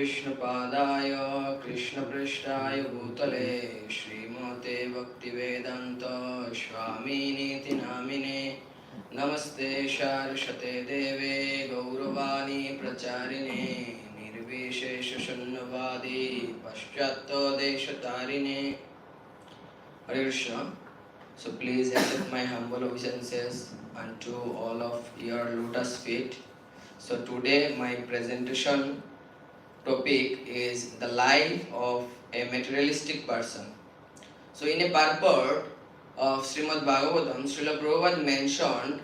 कृष्णपादाय कृष्णपृष्ठाय भूतले श्रीमते भक्तिवेदान्त स्वामिनीति नामिने नमस्ते शारशते देवे गौरवाणी प्रचारिणे निर्विशेषशून्यवादी पाश्चात्यदेशतारिणे Hare Krishna. So please accept my humble obeisances unto all of your lotus feet. So today my presentation topic is the life of a materialistic person. So in a purport of Srimad Bhagavatam, Srila Prabhupada mentioned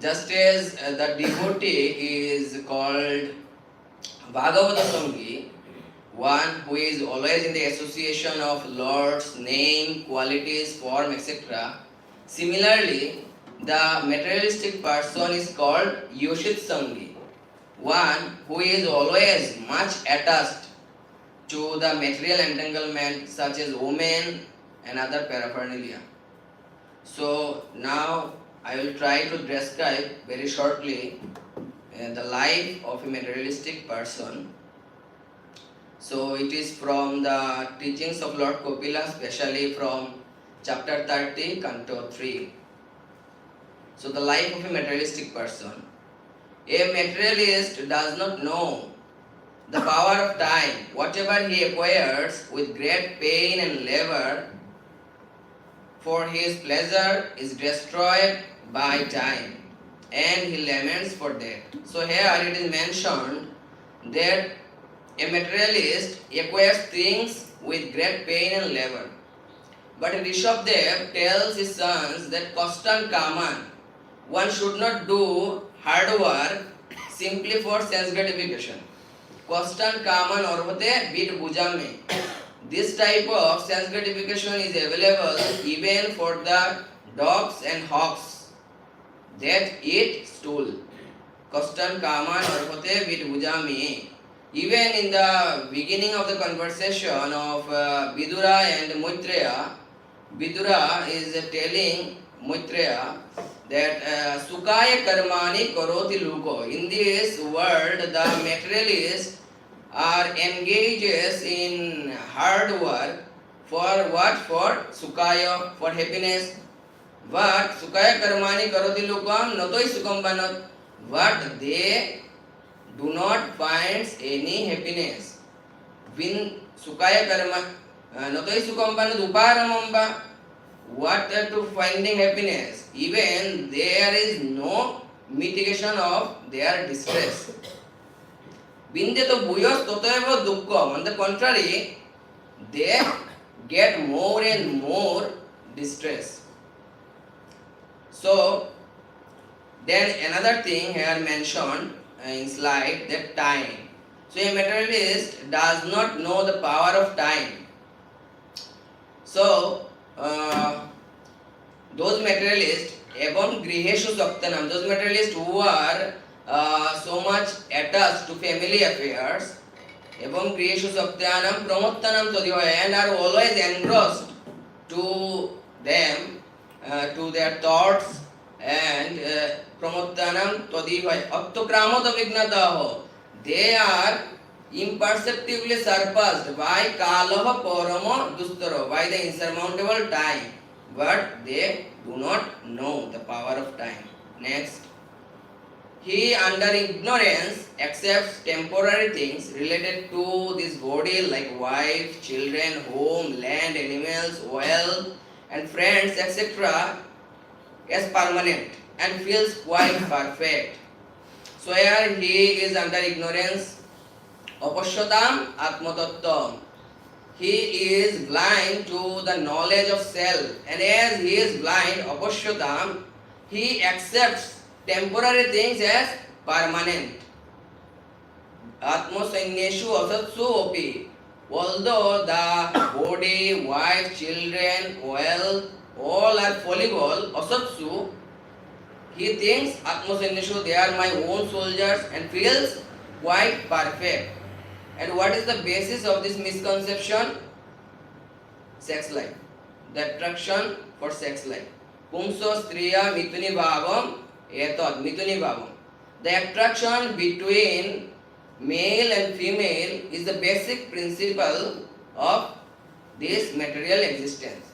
just as the devotee is called Bhagavata Sangi, one who is always in the association of Lord's name, qualities, form, etc. Similarly, the materialistic person is called Yoshit Sangi, one who is always much attached to the material entanglement such as women and other paraphernalia. So now I will try to describe very shortly the life of a materialistic person. So it is from the teachings of Lord Kopila, especially from chapter 30, canto 3. So the life of a materialistic person. A materialist does not know the power of time. Whatever he acquires with great pain and labor for his pleasure is destroyed by time, and he laments for that. So here it is mentioned that a materialist acquires things with great pain and labor. But Rishabdev tells his sons that Kostan Kaman, one should not do hard work simply for sense gratification. Kostan Kaman orvate bit bujame. This type of sense gratification is available even for the dogs and hawks that eat stool. Kostan Kaman orvate bit bujame. Even in the beginning of the conversation of Vidura and Maitreya, Vidura is telling Maitreya that Sukaya Karmani Karoti Luko. In this world, the materialists are engaged in hard work for what? For Sukaya, for happiness. But Sukaya Karmani Karoti Luko, Notoi Sukambanat. But they do not find any happiness. Vin Sukaya Karma Notoi Sukambanat Uparamamba. What to finding happiness? Even there is no mitigation of their distress. Bindeto buyos totoevo dukkha. On the contrary, they get more and more distress. So, then another thing here mentioned in slide, that time. So a materialist does not know the power of time. So, those materialists, ebon griheshu saptanam, those materialists who are so much attached to family affairs, ebon griheshu saptanam pramottanam tadivaya, and are always engrossed to them, to their thoughts, and pramottanam tadivaya aptokramota vignataho. They are imperceptibly surpassed by kalaha parama dustaro, by the insurmountable time, but they do not know the power of time. Next, he under ignorance accepts temporary things related to this body like wife, children, home, land, animals, wealth and friends, etc. as permanent and feels quite perfect. So here he is under ignorance. Apashyatam atmatattvam. He is blind to the knowledge of self, and as he is blind, apashyatam, he accepts temporary things as permanent. Atmasanyeshu asatsu opi. Although the body, wife, children, wealth, all are fallible, asatsu, he thinks Atmasanyeshu, they are my own soldiers, and feels quite perfect. And what is the basis of this misconception? Sex life. The attraction for sex life. Pumso striya mituni bhavam etad mituni bhavam. The attraction between male and female is the basic principle of this material existence.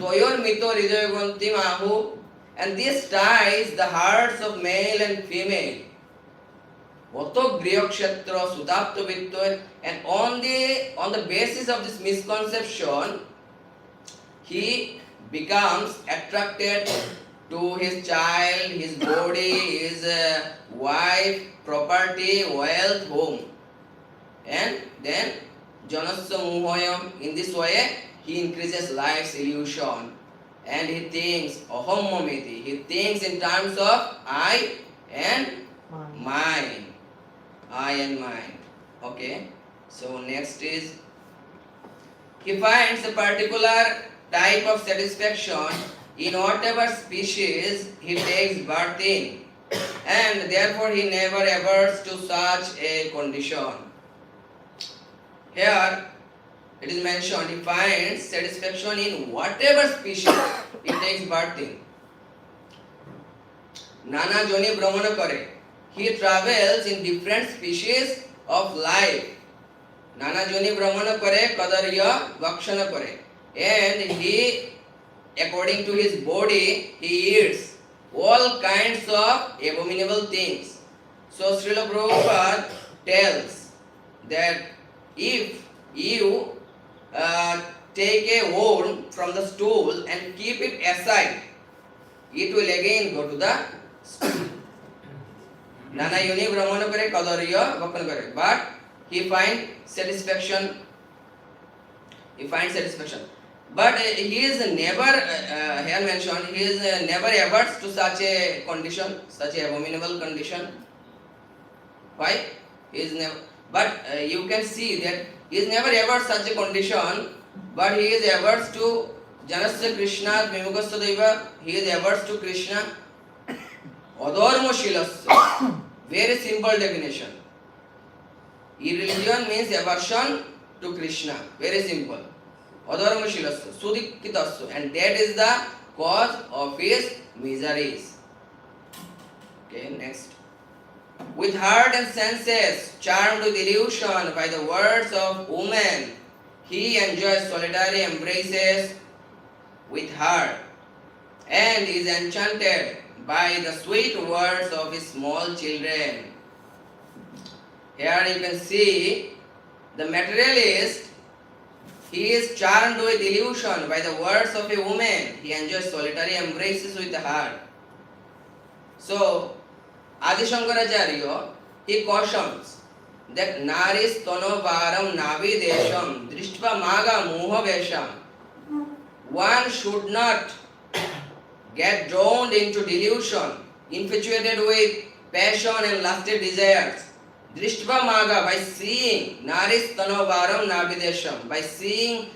Toyor mito hridayagonti mahu, and this ties the hearts of male and female. Oto griyokshetra sudapto vittoy, and on the basis of this misconception, he becomes attracted to his child, his body, his wife, property, wealth, home. And then Janasya Muhoyam, in this way, he increases life's illusion. And he thinks, Aham Mamiti, he thinks in terms of I and mine. I and mine. Okay. So next is, he finds a particular type of satisfaction in whatever species he takes birth in, and therefore he never averts to such a condition. Here it is mentioned, he finds satisfaction in whatever species he takes birth in. Nana Joni Brahmana Kare, he travels in different species of life. Nana Joni Brahmana Kare, Kadarya Vakshana Kare. And he, according to his body, he eats all kinds of abominable things. So Srila Prabhupada tells that if you take a worm from the stool and keep it aside, it will again go to the stool. Nana Yoni Brahmana Kare, Kadarya Vakshana Kare. But he finds satisfaction. But he is never, here mentioned, he is never averts to such a condition, such a abominable condition. Why? He is never. But you can see that he is never averts such a condition, but he is averts to Janasya Krishna, Vimukasya Deva, he is averts to Krishna. Adharma Shilasya. Very simple definition. Irreligion means aversion to Krishna. Very simple. Adharma Shilasya, Sudikitasya, and that is the cause of his miseries. Okay, next. With heart and senses charmed with illusion by the words of women, he enjoys solitary embraces with her and is enchanted by the sweet words of his small children. Here you can see the materialist, he is charmed with illusion by the words of a woman. He enjoys solitary embraces with her. So, Adi Shankaracharya, he cautions that Naris Tono Varam Navi Desham Drishtva Maga Moha Vesham. One should not get drawn into delusion, infatuated with passion and lusty desires. Drishtva Maga, by seeing Naris Tano Varam Navidesham, by seeing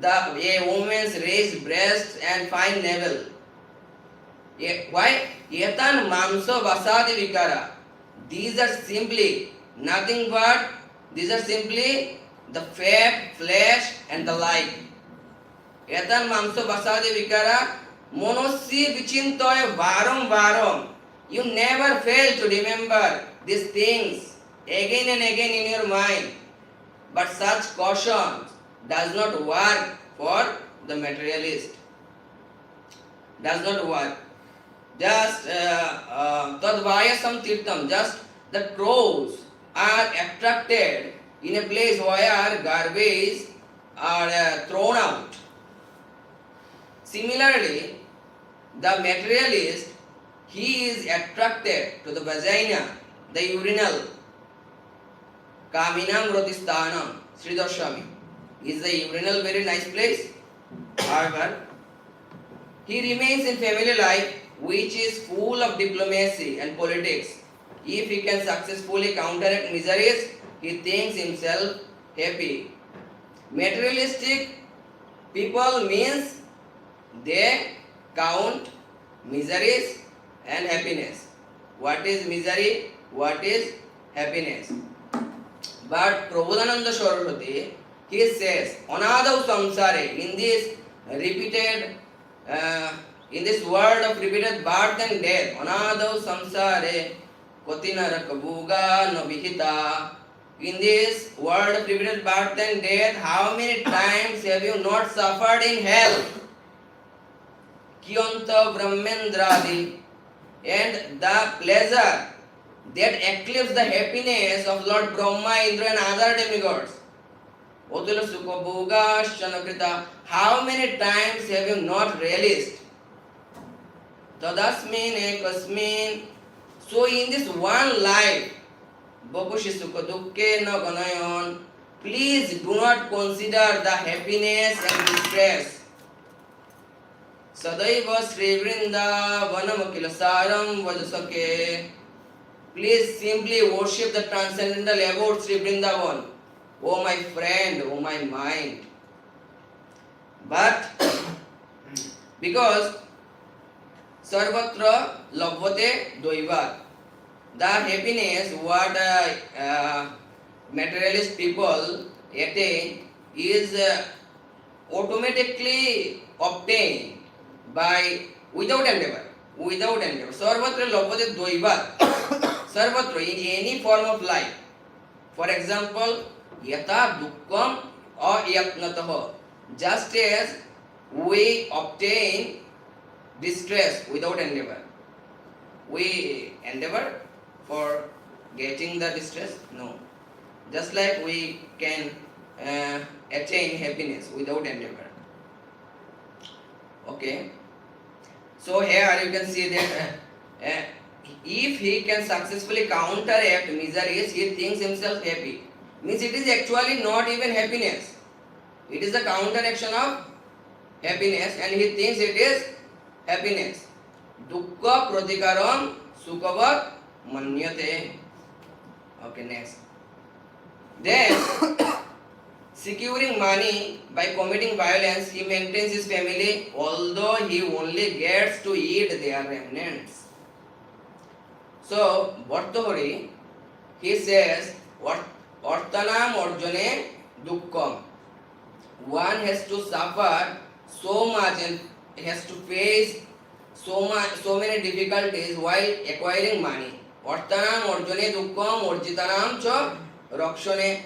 a woman's raised breasts and fine navel. Why? Yetan Mamso Vasadi Vikara. These are simply nothing but, these are simply the fat, flesh and the like. Yetan Mamso Vasadi Vikara. Monosi Vichintoy Varam Varam. You never fail to remember these things again and again in your mind. But such caution does not work for the materialist. Does not work. Just Tadvayasam Tirtam, just the crows are attracted in a place where garbage are thrown out. Similarly, the materialist, he is attracted to the vagina, the urinal. Kaminam Rotisthanam, Sridhar Swami. Is the urinal very nice place? However, he remains in family life, which is full of diplomacy and politics. If he can successfully counteract miseries, he thinks himself happy. Materialistic people means they count miseries and happiness. What is misery? What is happiness? But Prabodhananda Saraswati, he says, Anadau samsare, in this repeated, in this world of repeated birth and death, Anadau samsare, kotina rakabuga no vihita. In this world of repeated birth and death, how many times have you not suffered in hell? Kyanta Brahmendradi, and the pleasure that eclipses the happiness of Lord Brahma, Indra, and other demigods. Otula Sukha Bhoga Shanakrita, how many times have you not realized? Tadasmin Ekasmin. So in this one life, Babushi Sukha Dukke na Ganayon, please do not consider the happiness and distress. Sadaiva Sri Vrindavanam Saram Vajasake. Please simply worship the transcendental abode Sri Vrindavan. Oh my friend, oh my mind. But because Sarvatra Labvate Doivat, the happiness what materialist people attain is automatically obtained by without endeavor. Without endeavor. Sarvatra Labvate Doivat. Sarvatra in any form of life. For example, Yata Dukkam or Yatnataha. Just as we obtain distress without endeavor. We endeavor for getting the distress? No. Just like we can attain happiness without endeavor. Okay. So here you can see that if he can successfully counteract miseries, he thinks himself happy. Means it is actually not even happiness. It is the counteraction of happiness and he thinks it is happiness. Dukkha pratikaram sukhavat manyate. Okay, next. Then, securing money by committing violence, he maintains his family, although he only gets to eat their remnants. So, Bhartahari, he says, Artanam Arjune Dukkham. One has to suffer so much and has to face so many difficulties while acquiring money. Artanam Arjune Dukkham Arjitanam Cha Rakshane.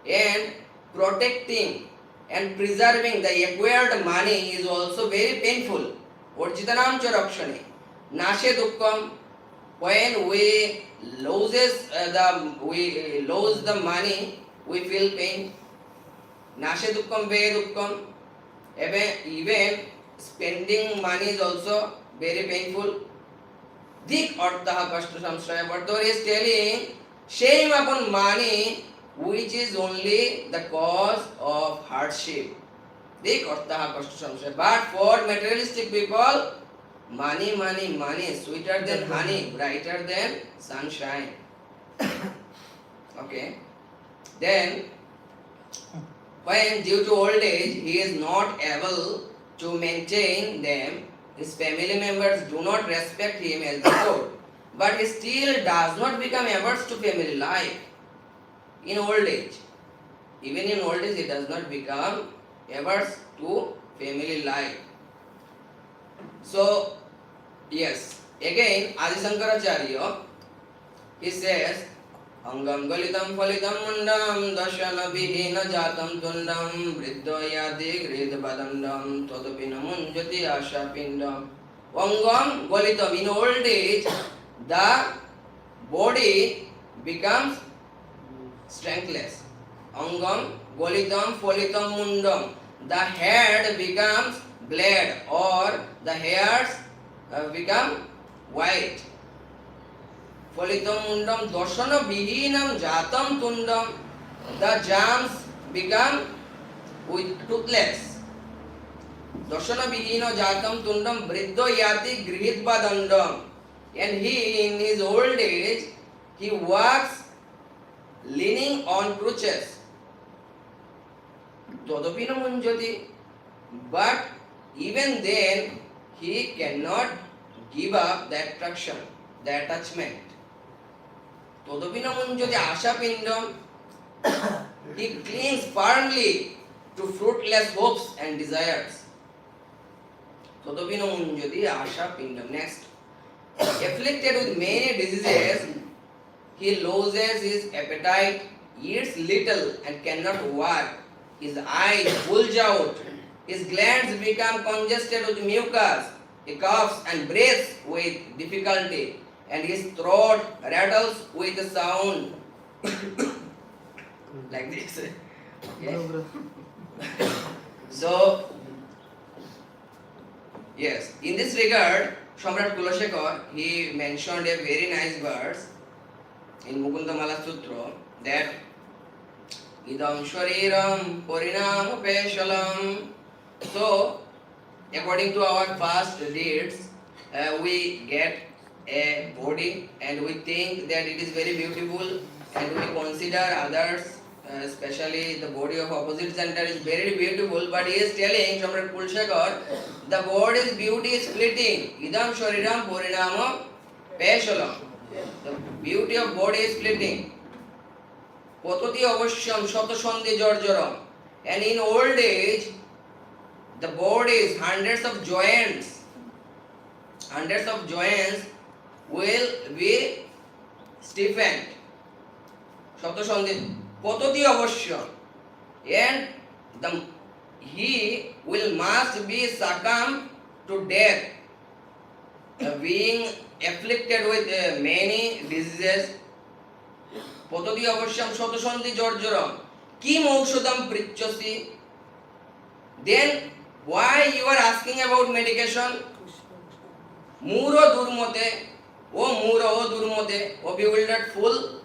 And protecting and preserving the acquired money is also very painful. Arjitanam Cha Rakshane. Nashe Dukkham. When we lose the money, we feel pain. Nashe dukkam ve dukkam. Even spending money is also very painful. Dik artaha kashta samshraya. Bhartahari is telling shame upon money, which is only the cause of hardship. Dik artaha kashta samshraya. But for materialistic people, money, money, money, sweeter than honey, brighter than sunshine. Okay. Then, when due to old age he is not able to maintain them, his family members do not respect him as before. But he still does not become averse to family life in old age. Even in old age he does not become averse to family life. So, yes, again, Adi Shankaracharya, he says, Angam galitam phalitam mundam dashana vihina jatam tundam vriddayati gridabadandam tadapina munjati asha pindam. Angam galitam, in old age, the body becomes strengthless. Angam galitam phalitam mundam, the head becomes bled or the hairs become white. Phalitam mundam dashana vihinam jatam tundam, the jams become with toothless. Dashana vihino jatam tundam vriddho yati grihit padandam. And he in his old age, he walks leaning on crutches. Tadapina munjati. But even then, he cannot give up the attraction, the attachment. Tadapina munjati asha pindam. He clings firmly to fruitless hopes and desires. Tadapina munjati asha pindam. Next. Afflicted with many diseases, he loses his appetite eats little and cannot walk. His eyes bulge out. His glands become congested with mucus. He coughs and breathes with difficulty, and his throat rattles with a sound like this. Okay? So, yes, in this regard, Samrat Kulashekar, he mentioned a very nice verse in Mukundamala Sutra that idam shariram parinam peshalam. So, according to our past deeds, we get a body and we think that it is very beautiful, and we consider others, especially the body of opposite gender is very beautiful, but he is telling Samrat Kulshekar, the body's beauty is fleeting. Idam shariram parinam peshalam. The beauty of body is fleeting. Pototi avashyam shatasandhi jarjaram. And in old age, the body is hundreds of joints will be stiffened. Shatasandhi pototi avashyam. And he must be succumb to death, being afflicted with many diseases. Pototi avashyam shatasandhi jarjaram. Kim aushadam prichasi. Then why you are asking about medication? Muro durmote, o durmote, o bewildered fool.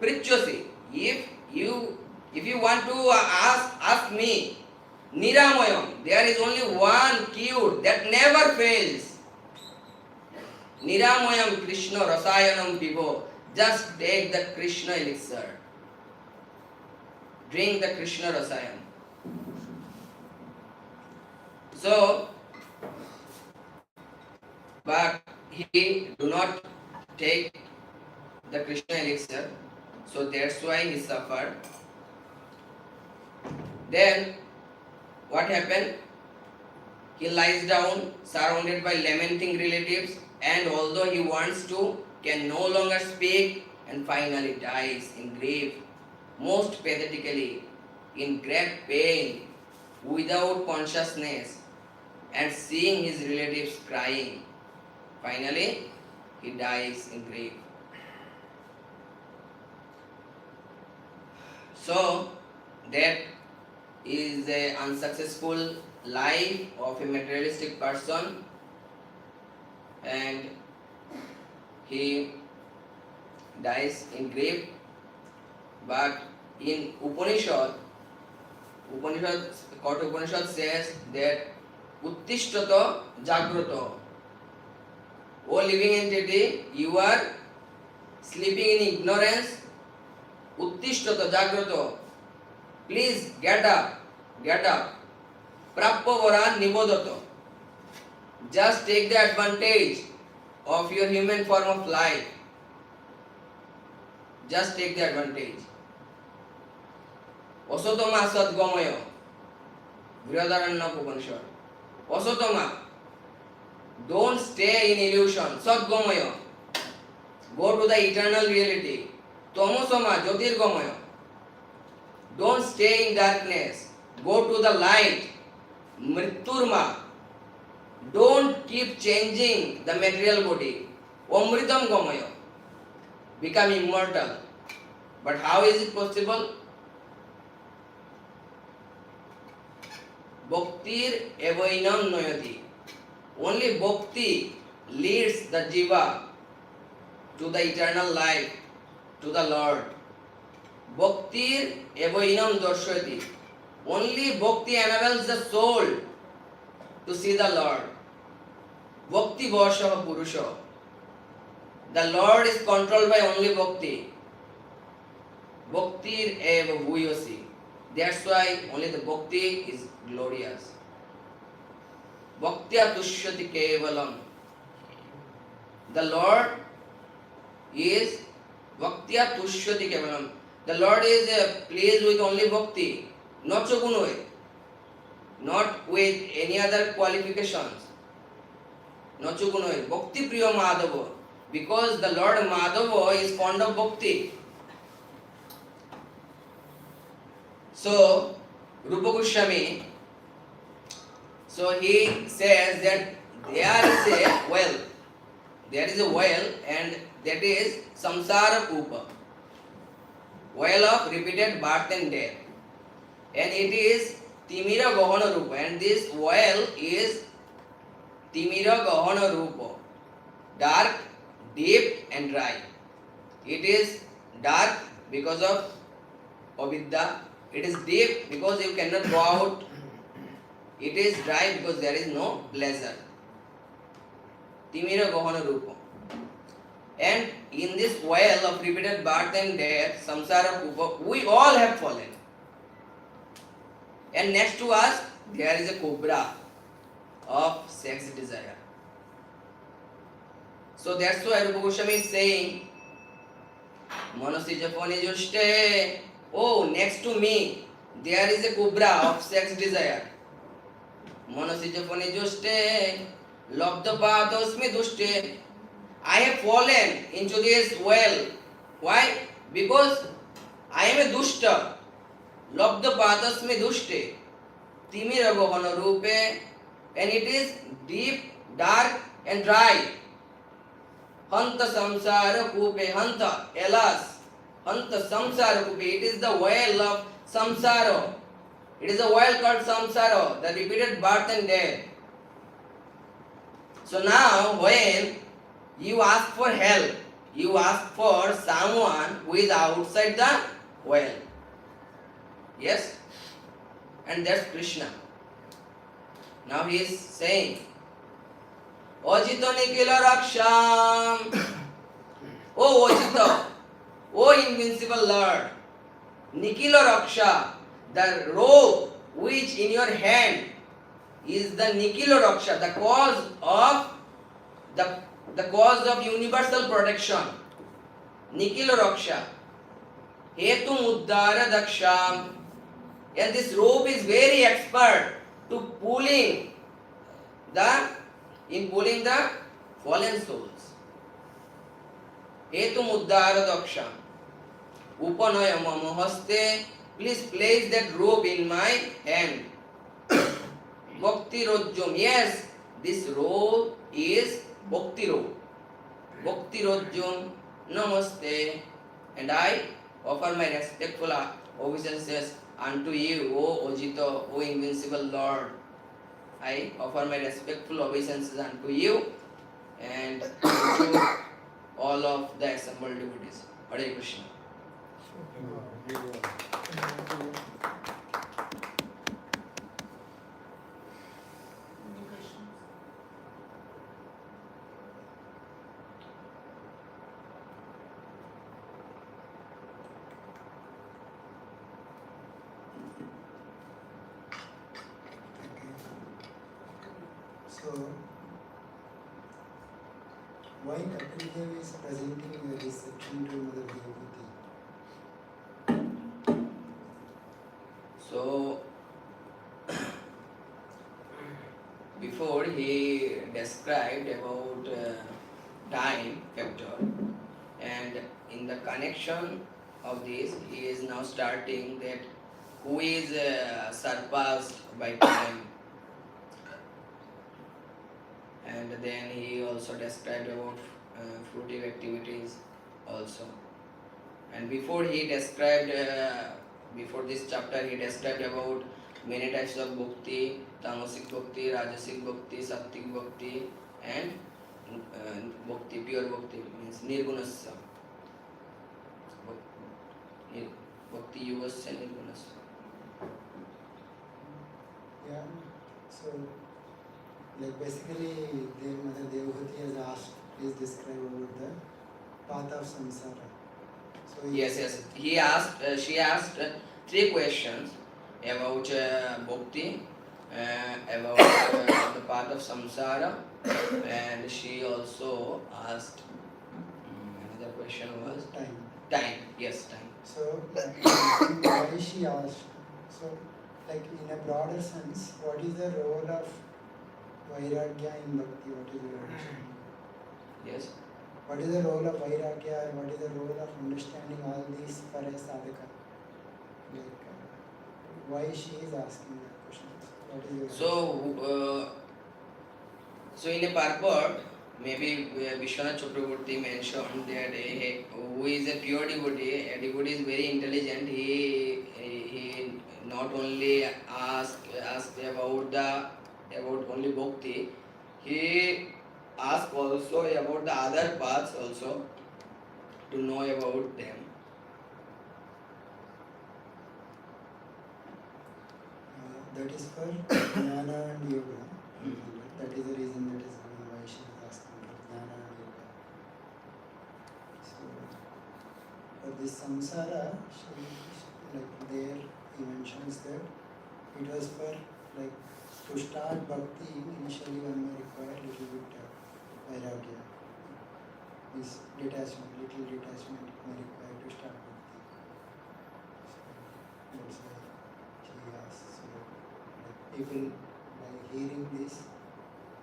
Prichasi. If you want to ask me, Niramayam, there is only one cure that never fails. Niramayam Krishna Rasayanam Pibo. Just take the Krishna elixir. Drink the Krishna Rasayan. So, but he do not take the Krishna elixir. So that's why he suffered. Then, what happened? He lies down, surrounded by lamenting relatives, and although he wants to, can no longer speak, and finally dies in grief, most pathetically, in great pain, without consciousness, and seeing his relatives crying. Finally, he dies in grief. So, that is an unsuccessful life of a materialistic person, and he dies in grief. But in Upanishad Kota Upanishad says that Uttishtata Jagrata. O living entity, you are sleeping in ignorance. Uttishtata Jagrata. Please get up. Prappavara Nibodato. Just take the advantage of your human form of life. Just take the advantage. Osotoma Sadgamaya. Vrihadaranyaka Upanishad. Osotoma. Don't stay in illusion. Sadgamaya. Go to the eternal reality. Tomosoma Jyotirgamaya. Don't stay in darkness. Go to the light. Mriturma. Don't keep changing the material body. Omritam Gamaya. Become immortal. But how is it possible? Bhaktir evainam noyati. Only bhakti leads the jiva to the eternal life, to the Lord. Bhaktir evainam darshati. Only bhakti enables the soul to see the Lord. Bhakti vasha purusha. The Lord is controlled by only bhakti. Bhaktir eva bhuyasi. That's why only the bhakti is glorious. Bhaktya tushyati kevalam. The Lord is Bhaktya tushyati kevalam. The Lord is pleased with only bhakti, not chagunoi, not with any other qualifications. Not chagunoi. Bhakti priya Madhava. Because the Lord Madhava is fond of bhakti. So Rupa Goswami, so he says that there is a well, and that is samsara kupa, well of repeated birth and death, and it is timira gahana rupa, and this well is timira gahana rupa, dark, deep and dry. It is dark because of avidya, it is deep because you cannot go out, it is dry because there is no pleasure. Timira gahana rupa. And in this well of repeated birth and death, samsara kupa, we all have fallen. And next to us, there is a cobra of sex desire. So that's why Rupa Goswami is saying, Manasija Panijushte, oh, next to me, there is a cobra of sex desire. Manasija Panijushte, Labdapatosmi Dushte. I have fallen into this well. Why? Because I am a dushta. Labda padasme dushte. Timira gohana rupe. And it is deep, dark and dry. Hanta samsara kupe. Hanta, alas. Hanta samsara kupe. It is the well of samsara. It is a well called samsara, the repeated birth and death. So now when you ask for help, you ask for someone who is outside the well. Yes? And that's Krishna. Now he is saying, Ojito Nikila Raksham. O Ojito, O invincible Lord, Nikila Raksha, the rope which in your hand is the Nikila Raksha, the cause of universal protection. Nikila Raksha. Hetu Muddara Daksham. And this rope is very expert to pulling the fallen souls. Hetu Muddara Daksham. Upanaya Mama Haste. Please place that rope in my hand. Bhakti Rojjum. Yes, this rope is Bhakti rope. Bhakti Rojjum. Namaste. And I offer my respectful obeisances unto you, O Ojito, O invincible Lord. I offer my respectful obeisances unto you and to all of the assembled devotees. Hare Krishna. So, why Kapil Dev is presenting this section to Mother Devati? So, before he described about time factor, and in the connection of this, he is now starting that who is surpassed by time. And then he also described about fruitive activities also. And before he described, before this chapter, he described about many types of bhakti, tamasic bhakti, rajasic bhakti, sattik bhakti, and bhakti, pure bhakti means nirgunasya. Bhakti yugasya nirgunasya. Yeah, so like basically their Mother Devati has asked, please describe about the path of samsara. So Yes. He asked, she asked three questions about bhakti, about the path of samsara, and she also asked another question was time. Yes, time. So why she asked? So like in a broader sense, what is the role of Vairagya in Bhakti? What is your understanding? Yes. What is the role of Vairagya and what is the role of understanding all these for a sadhaka? Like, why she is asking that question? What is your So in a purport, maybe Vishwanath Chakraborty mentioned that who is a pure devotee, a devotee is very intelligent. He not only ask about only bhakti, he ask also about the other paths also to know about them. That is for jnana and yoga. That is the reason that is given why she is asking for jnana and yoga. So for this samsara, like there he mentions that it was for like to start bhakti. Initially, one may require little bit vairagya. This detachment, little detachment may require to start bhakti. So that's why she asks. So like people by hearing this,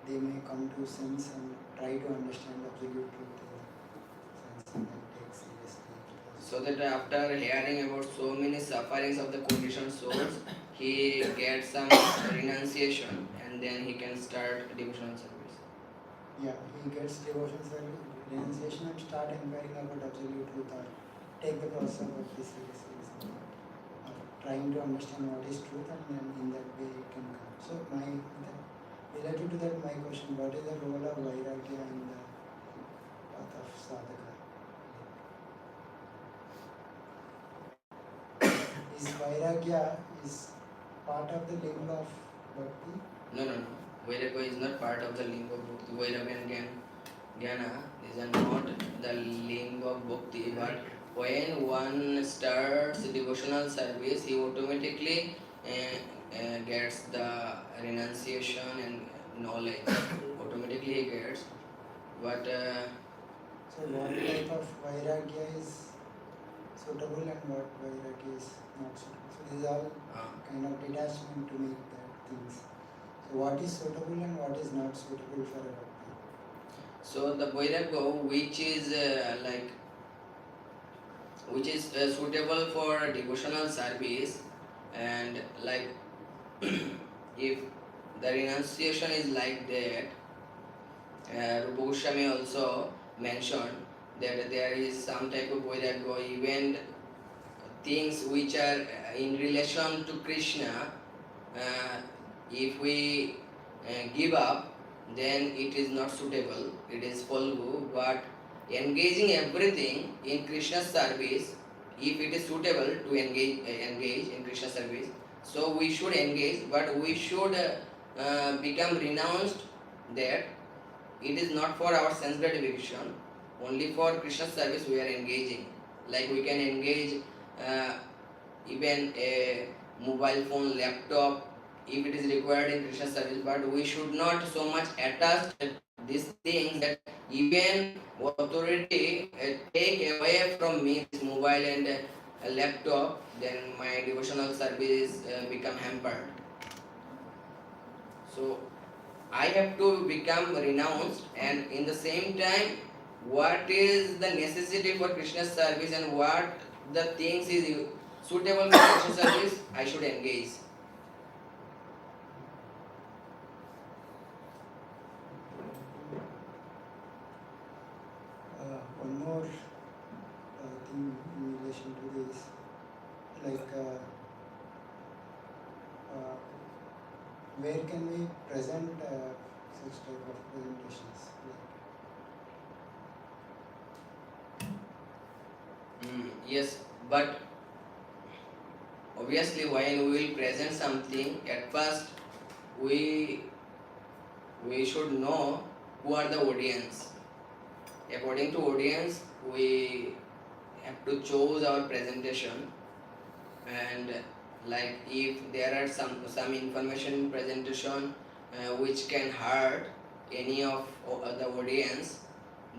they may come to sense and try to understand absolute truth in sense and then take seriously. So that after hearing about so many sufferings of the conditioned souls, he gets some renunciation and then he can start devotional service. Yeah, he gets devotion service, renunciation and start inquiring about absolute truth or take the process of bhakti seriously or trying to understand what is truth and then in that way it can come. So related to that my question, what is the role of vairagya in the path of sadhaka? Is vairagya is part of the linga of bhakti? No. Vairagya is not part of the linga of bhakti. Vairagya and jnana, these are not the linga of bhakti, but when one starts devotional service, he automatically gets the renunciation and knowledge. Automatically he gets. But So what type of vairagya is suitable and what vairagya is not suitable? So these are all kind of detachment to make that things. So what is suitable and what is not suitable for a bhakti? so the vairagya which is suitable for devotional service, and like if the renunciation is like that, Rupa Goswami also mentioned that there is some type of vairagya, even things which are in relation to Krishna, if we give up, then it is not suitable, it is falgu. But engaging everything in Krishna's service, if it is suitable to engage in Krishna service, so we should engage, but we should become renounced that it is not for our sense gratification, only for Krishna service we are engaging. Like we can engage uh, even a mobile phone, laptop, if it is required in Krishna service, but we should not so much attach these things that even authority take away from me this mobile and a laptop, then my devotional service become hampered. So I have to become renounced, and in the same time, what is the necessity for Krishna service and what the things is suitable for Krishna service, I should engage. One more thing in relation to this, like where can we present such type of presentations? Yes, but obviously when we will present something, at first we should know who are the audience. According to audience, we have to choose our presentation, and like if there are some information in presentation which can hurt any of the audience,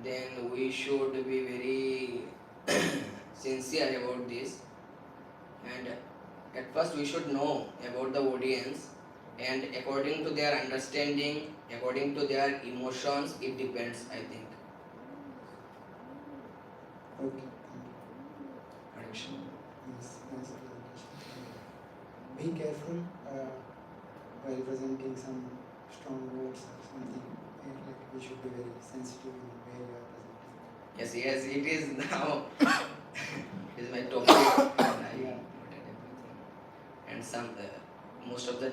then we should be very sincere about this, and at first we should know about the audience, and according to their understanding, according to their emotions, it depends, I think. Okay, thank you. Hare Krishna. Nice presentation. Thank you. be careful while presenting some strong words or something. Like we should be very sensitive in where you are presenting. Yes, yes, it is now. It is my topic. And I Yeah. noted everything. And most of the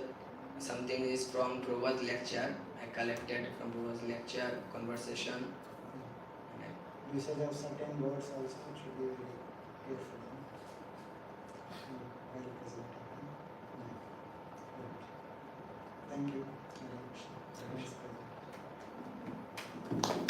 something is from Prabhupada's lecture. I collected from Prabhupada's lecture, conversation. And Usage of certain words also should be very careful while presenting. Right. Thank you very much. Nice presentation.